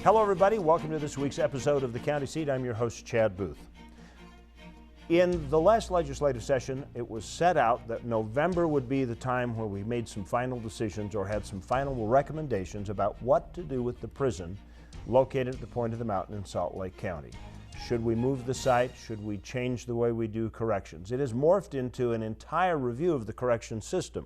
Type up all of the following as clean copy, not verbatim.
Hello everybody, welcome to this week's episode of The County Seat. I'm your host, Chad Booth. In the last legislative session, it was set out that November would be the time where we made some final decisions or had some final recommendations about what to do with the prison located at the point of the mountain in Salt Lake County. Should we move the site? Should we change the way we do corrections? It has morphed into an entire review of the correction system.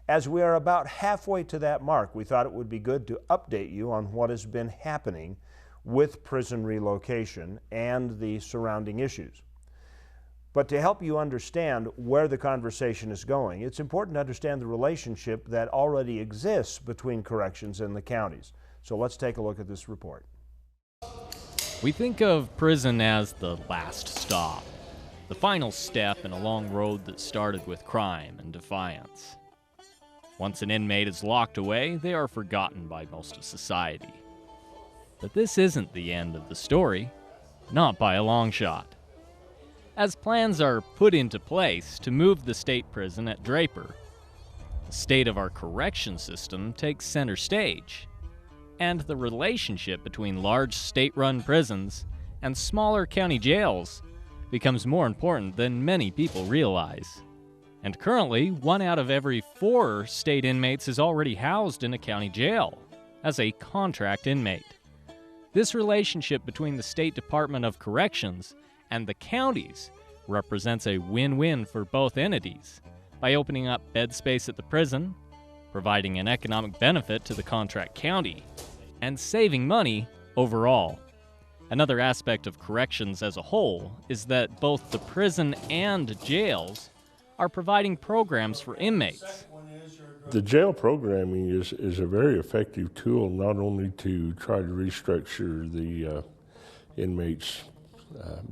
As we are about halfway to that mark, we thought it would be good to update you on what has been happening with prison relocation and the surrounding issues. But to help you understand where the conversation is going, it's important to understand the relationship that already exists between corrections and the counties. So let's take a look at this report. We think of prison as the last stop, the final step in a long road that started with crime and defiance. Once an inmate is locked away, they are forgotten by most of society. But this isn't the end of the story, not by a long shot. As plans are put into place to move the state prison at Draper, the state of our correction system takes center stage, and the relationship between large state-run prisons and smaller county jails becomes more important than many people realize. And currently, 1 out of every 4 state inmates is already housed in a county jail as a contract inmate. This relationship between the State Department of Corrections and the counties represents a win-win for both entities by opening up bed space at the prison, providing an economic benefit to the contract county, and saving money overall. Another aspect of corrections as a whole is that both the prison and jails are providing programs for inmates. The jail programming is a very effective tool, not only to try to restructure the inmates'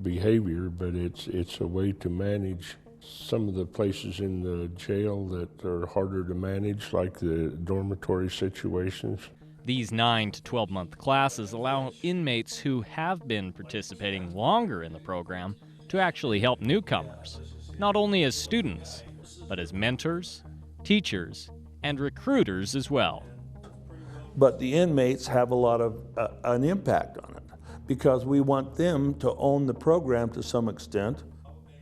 behavior, but it's a way to manage some of the places in the jail that are harder to manage, like the dormitory situations. These 9 to 12-month classes allow inmates who have been participating longer in the program to actually help newcomers, not only as students, but as mentors, teachers, and recruiters as well. But the inmates have a lot of an impact on it because we want them to own the program to some extent.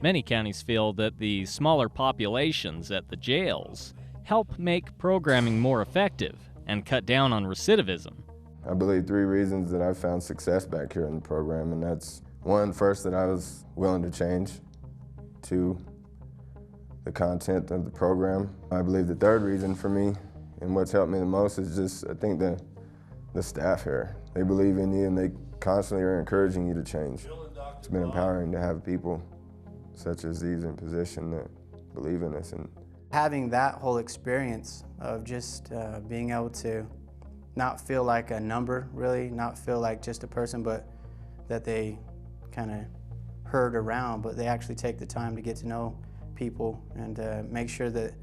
Many counties feel that the smaller populations at the jails help make programming more effective and cut down on recidivism. I believe 3 reasons that I found success back here in the program, and that's 1, first, that I was willing to change. 2, the content of the program. I believe the 3rd reason for me, and what's helped me the most, is just, I think, the staff here. They believe in you and they constantly are encouraging you to change. It's been empowering to have people such as these in position that believe in us. And having that whole experience of just being able to not feel like a number, really, not feel like just a person, but that they kind of herd around, but they actually take the time to get to know people and make sure that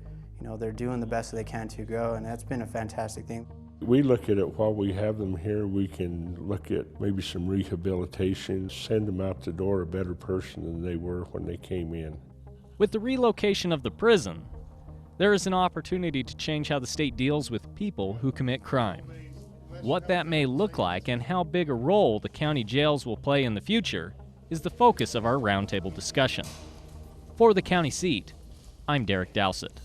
they're doing the best that they can to grow, and that's been a fantastic thing. We look at it while we have them here. We can look at maybe some rehabilitation, send them out the door a better person than they were when they came in. With the relocation of the prison, there is an opportunity to change how the state deals with people who commit crime. What that may look like and how big a role the county jails will play in the future is the focus of our roundtable discussion. For the County Seat, I'm Derek Dowsett.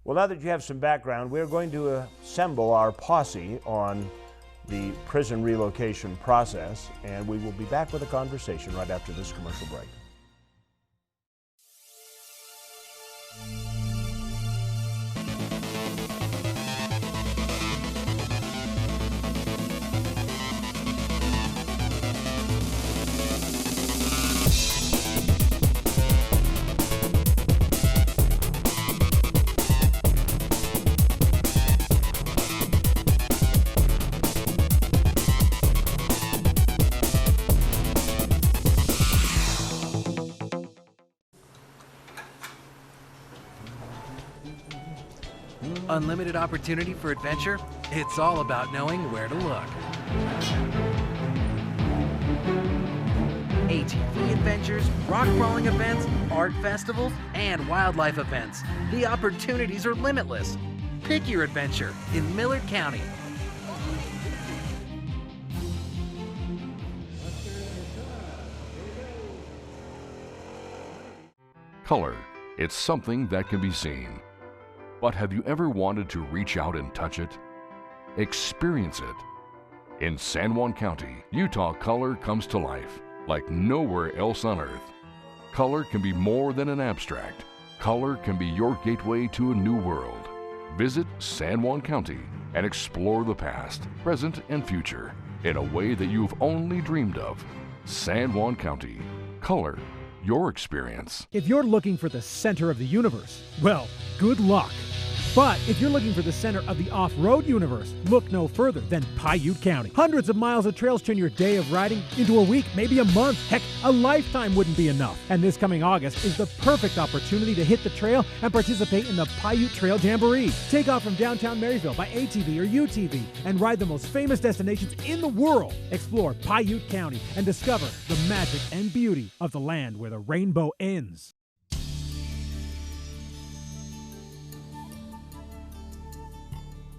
Well, now that you have some background, we're going to assemble our posse on the prison relocation process, and we will be back with a conversation right after this commercial break. Unlimited opportunity for adventure? It's all about knowing where to look. ATV adventures, rock crawling events, art festivals, and wildlife events. The opportunities are limitless. Pick your adventure in Millard County. Color, it's something that can be seen. But have you ever wanted to reach out and touch it? Experience it. In San Juan County, Utah, color comes to life like nowhere else on earth. Color can be more than an abstract. Color can be your gateway to a new world. Visit San Juan County and explore the past, present, and future in a way that you've only dreamed of. San Juan County. Color your experience. If you're looking for the center of the universe, well, good luck. But if you're looking for the center of the off-road universe, look no further than Paiute County. Hundreds of miles of trails turn your day of riding into a week, maybe a month. Heck, a lifetime wouldn't be enough. And this coming August is the perfect opportunity to hit the trail and participate in the Paiute Trail Jamboree. Take off from downtown Marysville by ATV or UTV and ride the most famous destinations in the world. Explore Paiute County and discover the magic and beauty of the land where the rainbow ends.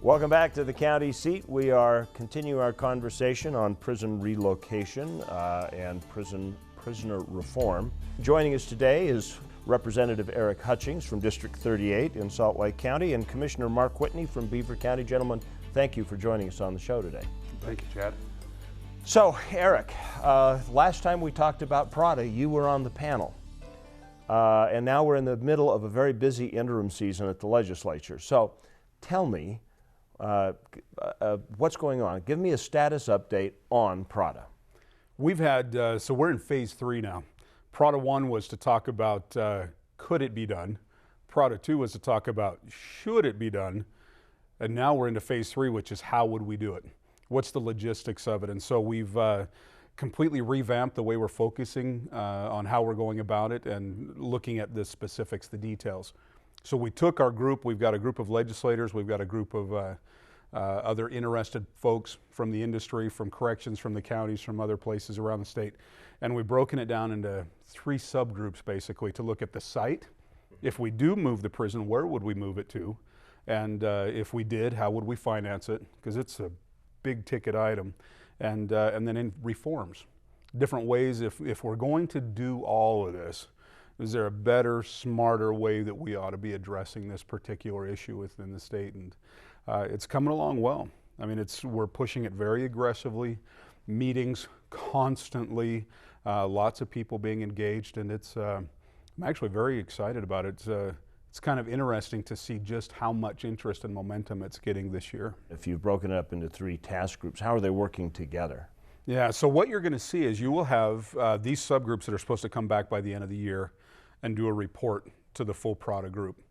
Welcome back to the county seat. We are continuing our conversation on prison relocation and prisoner reform. Joining us today is Representative Eric Hutchings from District 38 in Salt Lake County and Commissioner Mark Whitney from Beaver County. Gentlemen, thank you for joining us on the show today. Thank you, Chad. So, Eric, last time we talked about Prada, you were on the panel. And now we're in the middle of a very busy interim season at the legislature. So, tell me, what's going on? Give me a status update on Prada. We've had, so we're in phase 3 now. Prada 1 was to talk about could it be done. Prada 2 was to talk about should it be done. And now we're into phase 3, which is how would we do it? What's the logistics of it? And so we've completely revamped the way we're focusing on how we're going about it and looking at the specifics, the details. So we took our group, we've got a group of legislators, we've got a group of other interested folks from the industry, from corrections, from the counties, from other places around the state. And we've broken it down into 3 subgroups basically to look at the site. If we do move the prison, where would we move it to? And if we did, how would we finance it? Because it's a big ticket item. And then in reforms, different ways, if we're going to do all of this, is there a better, smarter way that we ought to be addressing this particular issue within the state? And it's coming along well. I mean, we're pushing it very aggressively, meetings constantly, lots of people being engaged, and I'm actually very excited about it. It's kind of interesting to see just how much interest and momentum it's getting this year. If you've broken it up into 3 task groups, how are they working together? Yeah, so what you're going to see is you will have these subgroups that are supposed to come back by the end of the year and do a report to the full Prada group.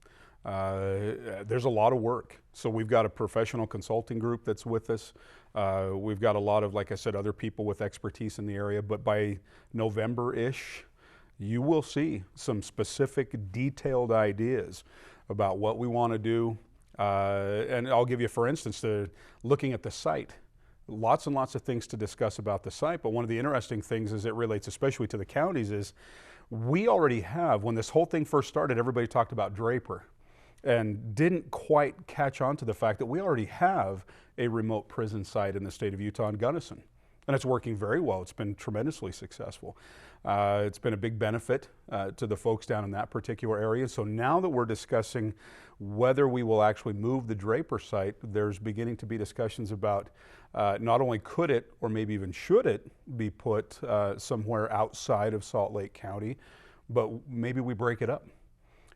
There's a lot of work. So we've got a professional consulting group that's with us. We've got a lot of, like I said, other people with expertise in the area, but by November-ish, you will see some specific detailed ideas about what we want to do. And I'll give you, for instance, looking at the site. Lots and lots of things to discuss about the site, but one of the interesting things as it relates especially to the counties is we already have, when this whole thing first started, everybody talked about Draper and didn't quite catch on to the fact that we already have a remote prison site in the state of Utah in Gunnison. And it's working very well. It's been tremendously successful. It's been a big benefit to the folks down in that particular area. So now that we're discussing whether we will actually move the Draper site, there's beginning to be discussions about not only could it or maybe even should it be put somewhere outside of Salt Lake County, but maybe we break it up.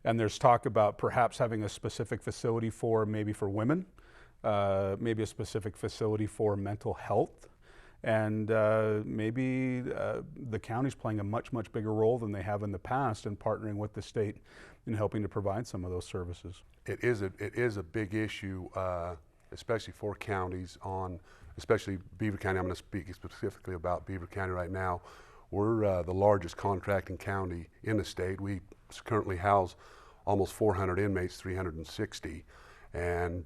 And there's talk about perhaps having a specific facility maybe for women, maybe a specific facility for mental health, and maybe the county's playing a much, much bigger role than they have in the past in partnering with the state in helping to provide some of those services. It is a big issue, especially for counties, especially Beaver County. I'm going to speak specifically about Beaver County right now. We're the largest contracting county in the state. We currently house almost 400 inmates, 360. And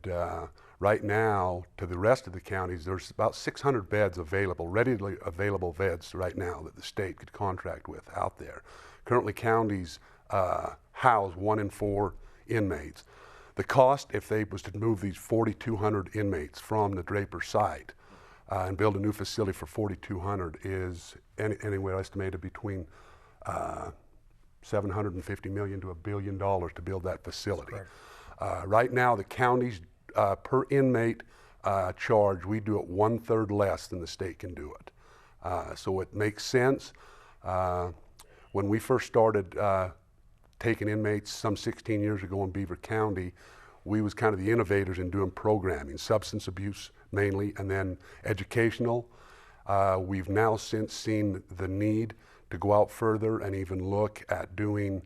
right now, to the rest of the counties, there's about 600 beds available, readily available beds right now that the state could contract with out there. Currently, counties house 1 in 4 inmates. The cost, if they was to move these 4,200 inmates from the Draper site and build a new facility for 4,200 is anywhere estimated between $750 million to $1 billion to build that facility. Right now, the county's per inmate charge, we do it 1/3 less than the state can do it. So it makes sense. When we first started taking inmates some 16 years ago in Beaver County, we was kind of the innovators in doing programming, substance abuse mainly, and then educational. We've now since seen the need to go out further and even look at doing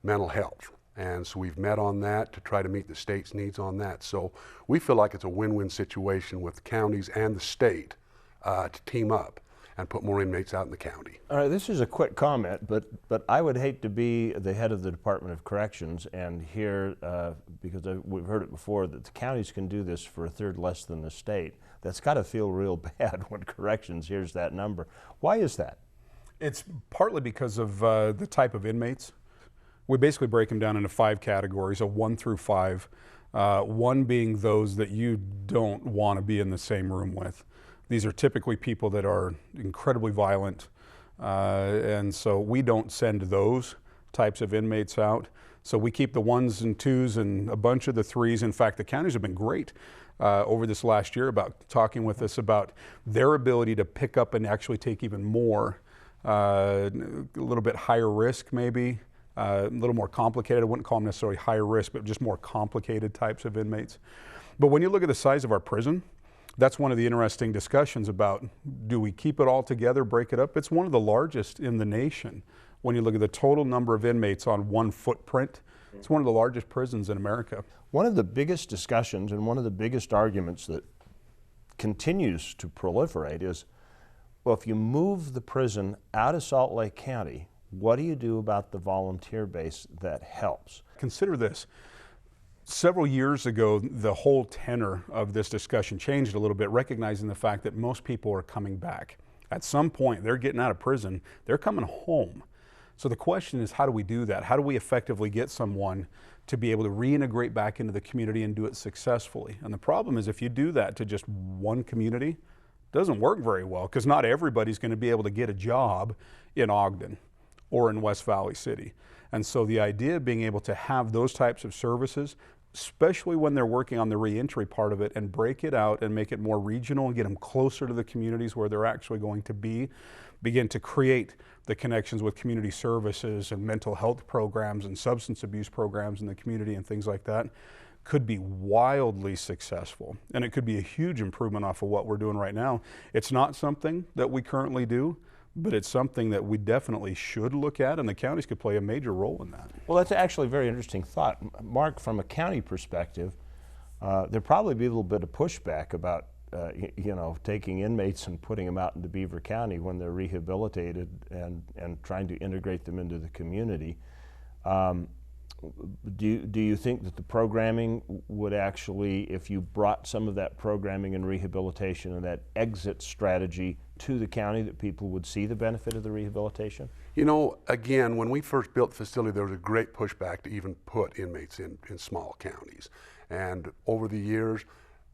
mental health. And so we've met on that to try to meet the state's needs on that. So we feel like it's a win-win situation with counties and the state to team up and put more inmates out in the county. All right, this is a quick comment, but I would hate to be the head of the Department of Corrections and hear, because we've heard it before, that the counties can do this for 1/3 less than the state. That's got to feel real bad when Corrections hears that number. Why is that? It's partly because of the type of inmates. We basically break them down into 5 categories, 1 through 5. 1 being those that you don't want to be in the same room with. These are typically people that are incredibly violent, and so we don't send those types of inmates out. So we keep the 1s and 2s and a bunch of the 3s. In fact, the counties have been great over this last year about talking with us about their ability to pick up and actually take even more, a little bit higher risk maybe, a little more complicated. I wouldn't call them necessarily higher risk, but just more complicated types of inmates. But when you look at the size of our prison, that's one of the interesting discussions about, do we keep it all together, break it up? It's one of the largest in the nation. When you look at the total number of inmates on one footprint, it's one of the largest prisons in America. One of the biggest discussions and one of the biggest arguments that continues to proliferate is, well, if you move the prison out of Salt Lake County, what do you do about the volunteer base that helps? Consider this. Several years ago, the whole tenor of this discussion changed a little bit, recognizing the fact that most people are coming back. At some point, they're getting out of prison, they're coming home. So the question is, how do we do that? How do we effectively get someone to be able to reintegrate back into the community and do it successfully? And the problem is, if you do that to just one community, it doesn't work very well, because not everybody's going to be able to get a job in Ogden or in West Valley City. And so the idea of being able to have those types of services, especially when they're working on the reentry part of it, and break it out and make it more regional and get them closer to the communities where they're actually going to be, begin to create the connections with community services and mental health programs and substance abuse programs in the community and things like that, could be wildly successful. And it could be a huge improvement off of what we're doing right now. It's not something that we currently do, but it's something that we definitely should look at, and the counties could play a major role in that. Well, that's actually a very interesting thought. Mark, from a county perspective, there'd probably be a little bit of pushback about taking inmates and putting them out into Beaver County when they're rehabilitated and trying to integrate them into the community. Do you think that the programming would actually, if you brought some of that programming and rehabilitation and that exit strategy to the county, that people would see the benefit of the rehabilitation? You know, again, when we first built the facility, there was a great pushback to even put inmates in small counties. And over the years,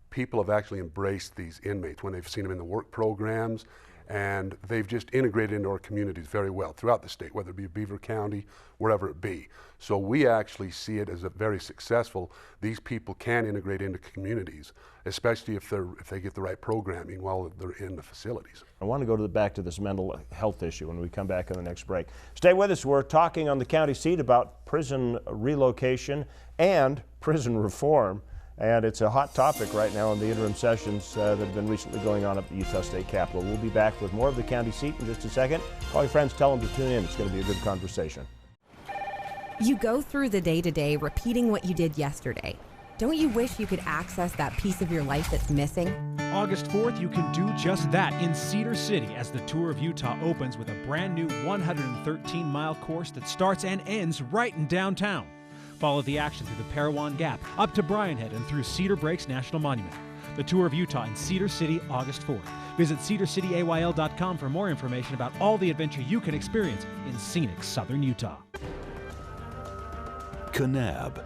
people have actually embraced these inmates when they've seen them in the work programs, and they've just integrated into our communities very well throughout the state, whether it be Beaver County, wherever it be. So we actually see it as a very successful. These people can integrate into communities, especially if they get the right programming while they're in the facilities. I want to go back to this mental health issue when we come back on the next break. Stay with us. We're talking on the county seat about prison relocation and prison reform. And it's a hot topic right now in the interim sessions that have been recently going on at the Utah State Capitol. We'll be back with more of the county seat in just a second. Call your friends, tell them to tune in. It's going to be a good conversation. You go through the day-to-day repeating what you did yesterday. Don't you wish you could access that piece of your life that's missing? August 4th, you can do just that in Cedar City as the Tour of Utah opens with a brand new 113-mile course that starts and ends right in downtown. Follow the action through the Parowan Gap, up to Bryan Head, and through Cedar Breaks National Monument. The Tour of Utah in Cedar City, August 4th. Visit cedarcityayl.com for more information about all the adventure you can experience in scenic southern Utah. Kanab,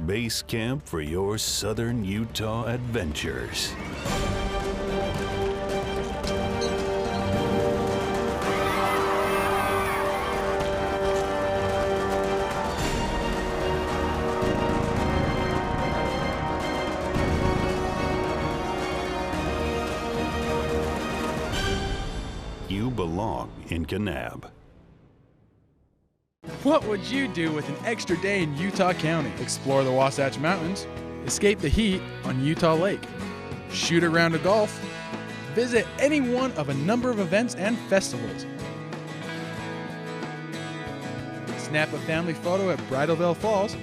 base camp for your southern Utah adventures. belong in Kanab. What would you do with an extra day in Utah County? Explore the Wasatch Mountains, escape the heat on Utah Lake, shoot a round of golf, visit any one of a number of events and festivals, snap a family photo at Bridalveil Falls,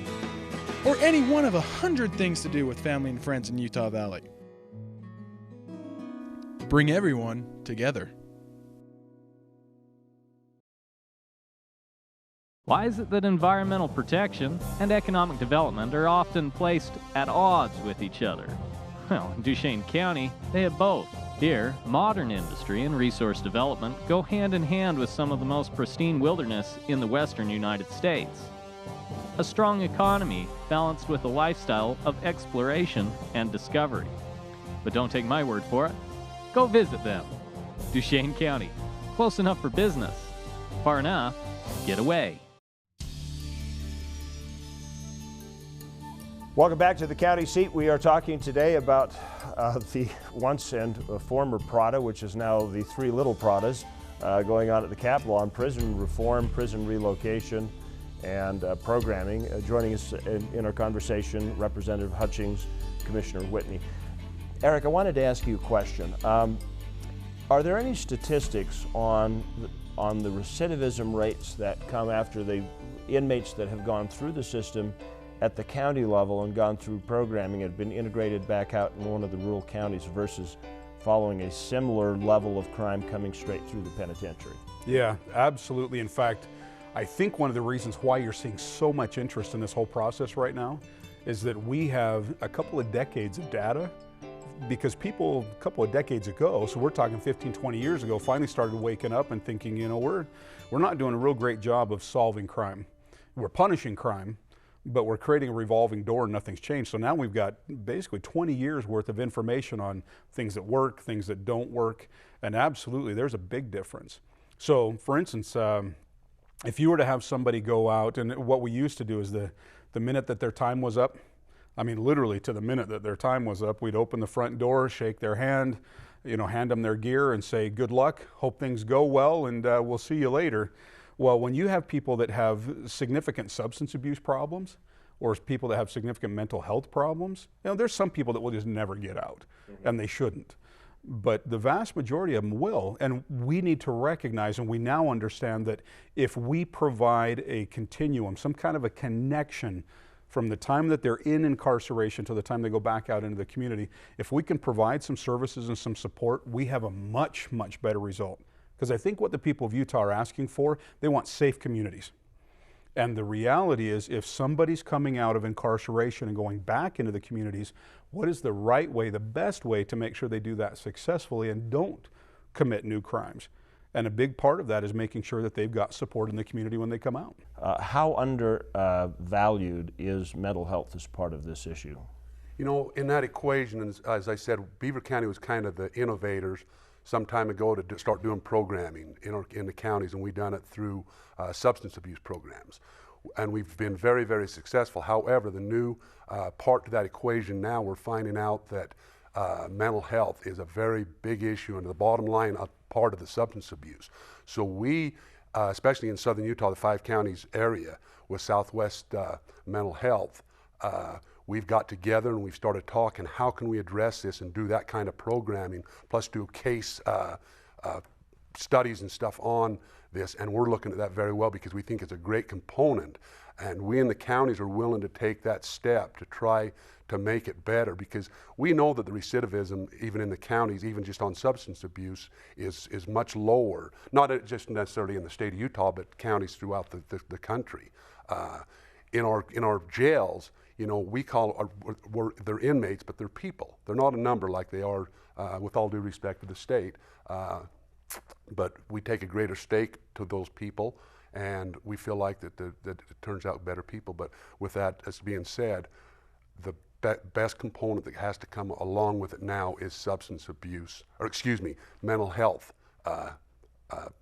or any one of 100 things to do with family and friends in Utah Valley. Bring everyone together. Why is it that environmental protection and economic development are often placed at odds with each other? Well, in Duchesne County, they have both. Here, modern industry and resource development go hand in hand with some of the most pristine wilderness in the western United States. A strong economy balanced with a lifestyle of exploration and discovery. But don't take my word for it. Go visit them. Duchesne County, close enough for business, far enough, get away. Welcome back to the county seat. We are talking today about the once and former Prada, which is now the three little Pradas, going on at the Capitol on prison reform, prison relocation, and programming. Joining us in our conversation, Representative Hutchings, Commissioner Whitney. Eric, I wanted to ask you a question. Are there any statistics on the recidivism rates that come after the inmates that have gone through the system at the county level and gone through programming and been integrated back out in one of the rural counties versus following a similar level of crime coming straight through the penitentiary? Yeah, absolutely. In fact, I think one of the reasons why you're seeing so much interest in this whole process right now is that we have a couple of decades of data, because people a couple of decades ago, so we're talking 15, 20 years ago, finally started waking up and thinking, you know, we're not doing a real great job of solving crime. We're punishing crime, but we're creating a revolving door and nothing's changed. So now we've got basically 20 years worth of information on things that work, things that don't work, and absolutely there's a big difference. So for instance, if you were to have somebody go out, and what we used to do is the minute that their time was up, I mean literally to the minute that their time was up, we'd open the front door, shake their hand, you know, hand them their gear and say, good luck, hope things go well, and we'll see you later. Well, when you have people that have significant substance abuse problems or people that have significant mental health problems, you know, there's some people that will just never get out, and they shouldn't. But the vast majority of them will, and we need to recognize, and we now understand that if we provide a continuum, some kind of a connection from the time that they're in incarceration to the time they go back out into the community, if we can provide some services and some support, we have a much, much better result. Because I think what the people of Utah are asking for, they want safe communities. And the reality is, if somebody's coming out of incarceration and going back into the communities, what is the right way, the best way to make sure they do that successfully and don't commit new crimes? And a big part of that is making sure that they've got support in the community when they come out. How undervalued is mental health as part of this issue? You know, in that equation, as I said, Beaver County was kind of the innovators some time ago to start doing programming in the counties, and we've done it through substance abuse programs. And we've been very, very successful. However, the new part to that equation now, we're finding out that mental health is a very big issue, and the bottom line, a part of the substance abuse. So we, especially in southern Utah, the 5 counties area with Southwest mental health, we've got together and we've started talking, how can we address this and do that kind of programming, plus do case studies and stuff on this, and we're looking at that very well because we think it's a great component, and we in the counties are willing to take that step to try to make it better, because we know that the recidivism, even in the counties, even just on substance abuse, is much lower, not just necessarily in the state of Utah, but counties throughout the country. In our jails, you know, we call, they're inmates, but they're people. They're not a number like they are, with all due respect to the state. But we take a greater stake to those people, and we feel like that it turns out better people. But with that as being said, the best component that has to come along with it now is substance abuse, or excuse me, mental health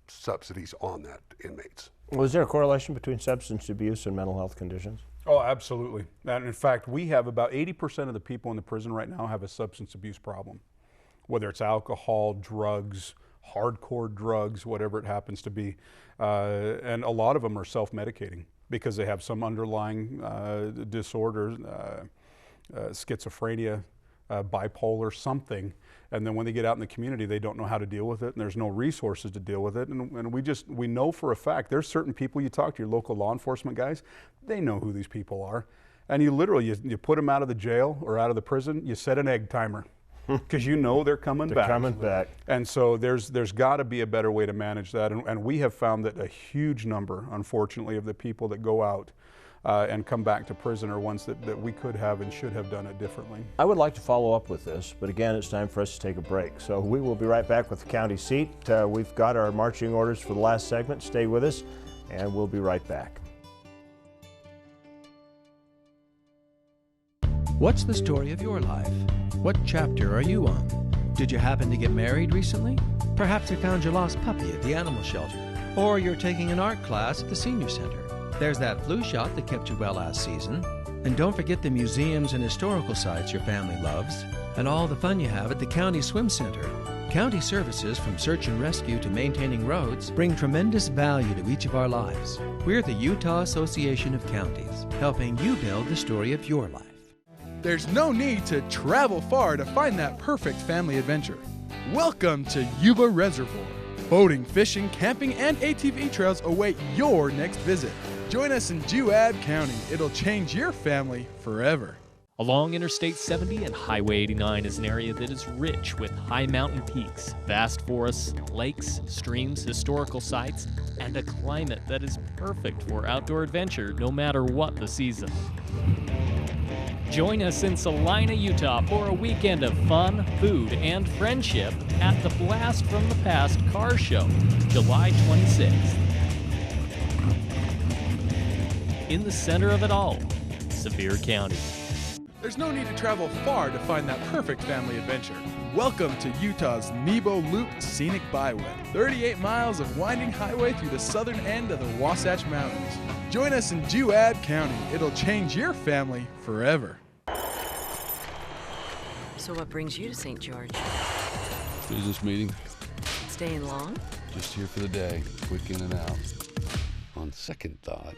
subsidies on that inmates. Well, is there a correlation between substance abuse and mental health conditions? Oh, absolutely. And in fact, we have about 80% of the people in the prison right now have a substance abuse problem, whether it's alcohol, drugs, hardcore drugs, whatever it happens to be. And a lot of them are self-medicating because they have some underlying disorder, schizophrenia, bipolar, something. And then when they get out in the community, they don't know how to deal with it, and there's no resources to deal with it. And we know for a fact, there's certain people, you talk to your local law enforcement guys, they know who these people are. And you literally, you put them out of the jail or out of the prison, you set an egg timer. Because you know they're coming back. They're coming back. And so there's got to be a better way to manage that. And we have found that a huge number, unfortunately, of the people that go out and come back to prison are ones that we could have and should have done it differently. I would like to follow up with this, but again, it's time for us to take a break. So we will be right back with the county seat. We've got our marching orders for the last segment. Stay with us, and we'll be right back. What's the story of your life? What chapter are you on? Did you happen to get married recently? Perhaps you found your lost puppy at the animal shelter. Or you're taking an art class at the senior center. There's that flu shot that kept you well last season. And don't forget the museums and historical sites your family loves. And all the fun you have at the county swim center. County services from search and rescue to maintaining roads bring tremendous value to each of our lives. We're the Utah Association of Counties, helping you build the story of your life. There's no need to travel far to find that perfect family adventure. Welcome to Yuba Reservoir. Boating, fishing, camping, and ATV trails await your next visit. Join us in Juab County. It'll change your family forever. Along Interstate 70 and Highway 89 is an area that is rich with high mountain peaks, vast forests, lakes, streams, historical sites, and a climate that is perfect for outdoor adventure no matter what the season. Join us in Salina, Utah for a weekend of fun, food, and friendship at the Blast from the Past Car Show, July 26th. In the center of it all, Sevier County. There's no need to travel far to find that perfect family adventure. Welcome to Utah's Nebo Loop Scenic Byway. 38 miles of winding highway through the southern end of the Wasatch Mountains. Join us in Juab County. It'll change your family forever. So what brings you to St. George? Business meeting. Staying long? Just here for the day. Quick in and out. On second thought.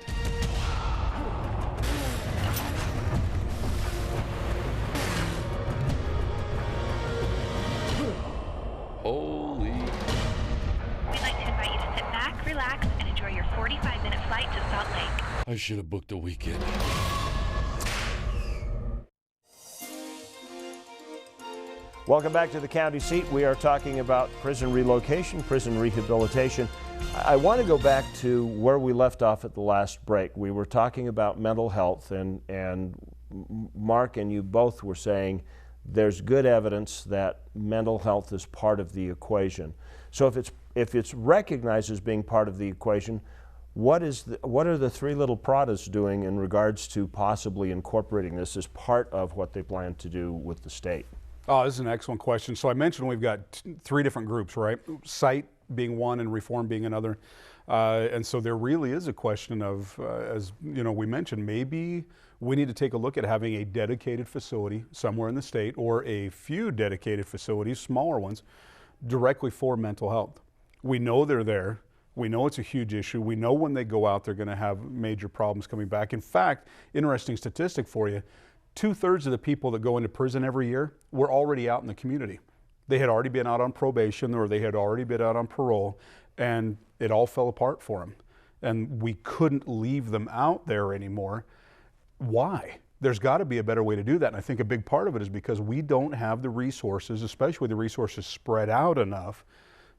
Holy. We'd like to invite you to sit back, relax, and enjoy your 45-minute flight to Salt Lake. I should have booked a weekend. Welcome back to the county seat. We are talking about prison relocation, prison rehabilitation. I want to go back to where we left off at the last break. We were talking about mental health, and Mark and you both were saying there's good evidence that mental health is part of the equation. So if it's recognized as being part of the equation, what are the three little Pradas doing in regards to possibly incorporating this as part of what they plan to do with the state? Oh, this is an excellent question. So I mentioned we've got three different groups, right? Sight being one and reform being another. And so there really is a question of, as you know, we mentioned, maybe we need to take a look at having a dedicated facility somewhere in the state or a few dedicated facilities, smaller ones, directly for mental health. We know they're there. We know it's a huge issue. We know when they go out, they're going to have major problems coming back. In fact, interesting statistic for you, 2/3 of the people that go into prison every year were already out in the community. They had already been out on probation or they had already been out on parole, and it all fell apart for them. And we couldn't leave them out there anymore. Why? There's got to be a better way to do that. And I think a big part of it is because we don't have the resources, especially the resources spread out enough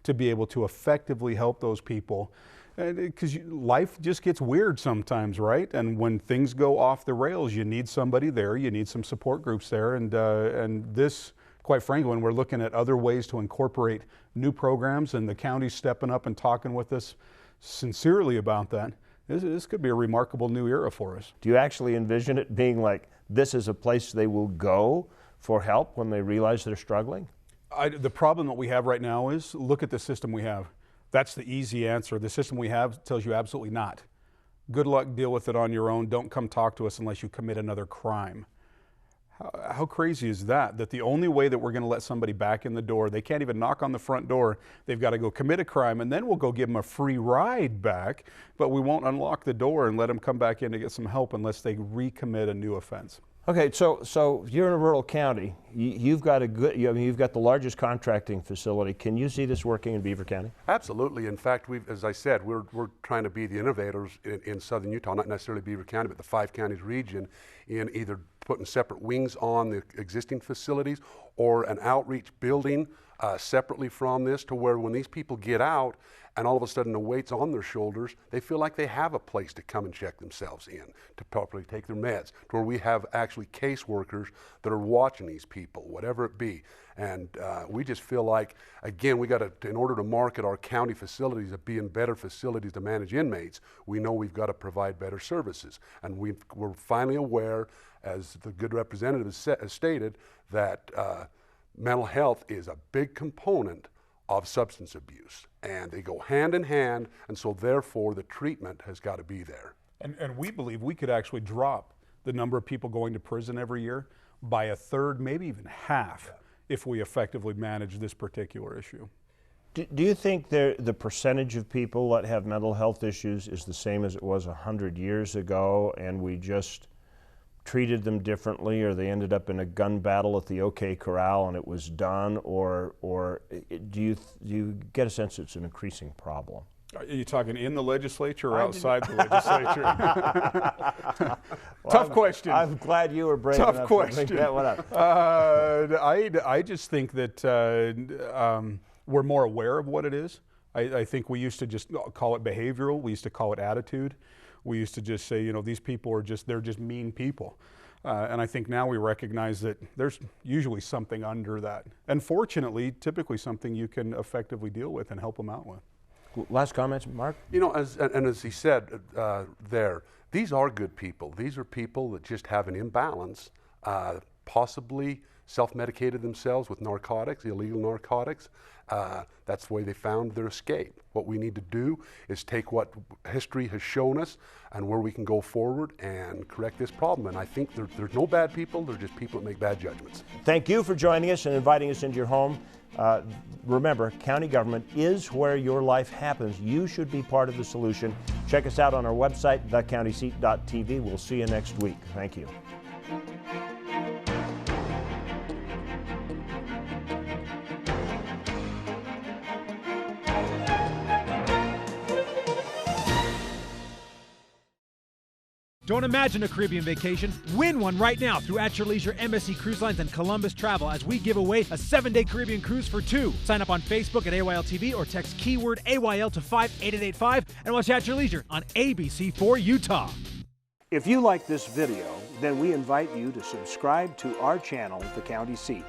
to be able to effectively help those people. Because life just gets weird sometimes, right? And when things go off the rails, you need somebody there, you need some support groups there. And this, quite frankly, when we're looking at other ways to incorporate new programs and the county's stepping up and talking with us sincerely about that, this could be a remarkable new era for us. Do you actually envision it being like this is a place they will go for help when they realize they're struggling? The problem that we have right now is look at the system we have. That's the easy answer. The system we have tells you absolutely not. Good luck, deal with it on your own. Don't come talk to us unless you commit another crime. How crazy is that? That the only way that we're going to let somebody back in the door, they can't even knock on the front door. They've got to go commit a crime, and then we'll go give them a free ride back, but we won't unlock the door and let them come back in to get some help unless they recommit a new offense. Okay, so you're in a rural county. You've got you've got the largest contracting facility. Can you see this working in Beaver County? Absolutely. In fact, as I said, we're trying to be the innovators in southern Utah, not necessarily Beaver County, but the 5 counties region, in either putting separate wings on the existing facilities or an outreach building separately from this, to where when these people get out and all of a sudden the weight's on their shoulders, they feel like they have a place to come and check themselves in, to properly take their meds, to where we have actually caseworkers that are watching these people, whatever it be. And we just feel like, again, we got to, in order to market our county facilities as being better facilities to manage inmates, we know we've got to provide better services. And we're finally aware, as the good representative has stated, that mental health is a big component of substance abuse, and they go hand in hand, and so therefore the treatment has got to be there. And we believe we could actually drop the number of people going to prison every year by a third, maybe even half, if we effectively manage this particular issue. Do you think the percentage of people that have mental health issues is the same as it was 100 years ago, and we just treated them differently, or they ended up in a gun battle at the OK Corral and it was done, or do you get a sense it's an increasing problem? Are you talking in the legislature or outside the legislature? Well, Tough question. I'm glad you were brave Tough enough question. to bring that one up. I just think that we're more aware of what it is. I think we used to just call it behavioral. We used to call it attitude. We used to just say, these people they're just mean people. And I think now we recognize that there's usually something under that. And fortunately, typically something you can effectively deal with and help them out with. Last comments, Mark? As he said these are good people. These are people that just have an imbalance, possibly self-medicated themselves with narcotics, illegal narcotics. That's the way they found their escape. What we need to do is take what history has shown us and where we can go forward and correct this problem. And I think there's no bad people, they're just people that make bad judgments. Thank you for joining us and inviting us into your home. Remember, county government is where your life happens. You should be part of the solution. Check us out on our website, thecountyseat.tv. We'll see you next week. Thank you. Don't imagine a Caribbean vacation. Win one right now through At Your Leisure, MSC Cruise Lines, and Columbus Travel as we give away a 7-day Caribbean cruise for 2. Sign up on Facebook at AYL TV or text keyword AYL to 58885 and watch At Your Leisure on ABC4 Utah. If you like this video, then we invite you to subscribe to our channel, The County Seat.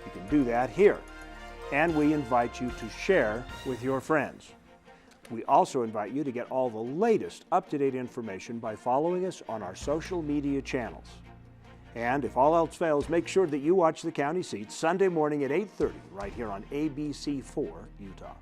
You can do that here. And we invite you to share with your friends. We also invite you to get all the latest up-to-date information by following us on our social media channels. And if all else fails, make sure that you watch The County Seat Sunday morning at 8:30 right here on ABC4 Utah.